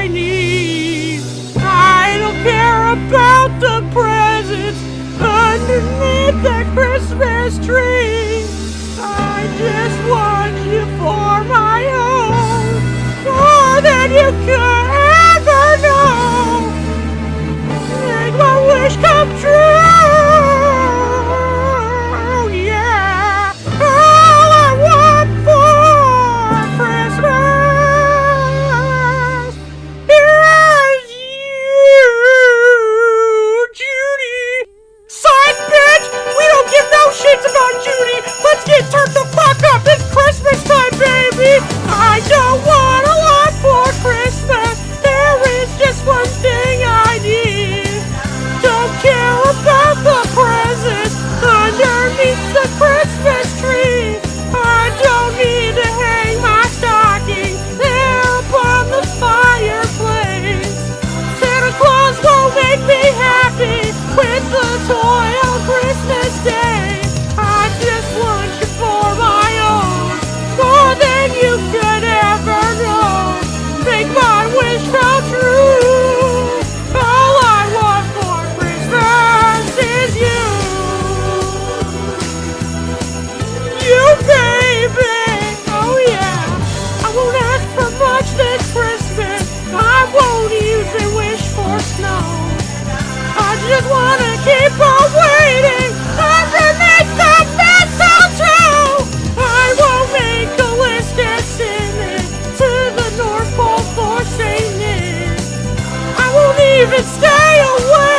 I need. I don't care about the presents underneath that Christmas tree. I just want you for my own, more than you could ever know. Make my wish come true. Yeah, all I want for Christmas is you, Judy. Side bitch, we don't give no shits about Judy. Let's get turned the fuck up. It's Christmas time, baby. I don't want a lot for Christmas. There is just one thing I need. Don't care about the presents underneath the Christmas tree. I don't need to hang my stocking there upon the fireplace. Santa Claus won't make me happy with the toy on Christmas Day. I just want you for my own, more than you could ever know. Make my wish come true. All I want for Christmas is you. You, baby. Oh yeah. I won't ask for much this Christmas. I won't even wish for snow. I just wanna keep on waiting underneath the mistletoe. I won't make a list and send it to the North Pole for Saint Nick. I won't even stay away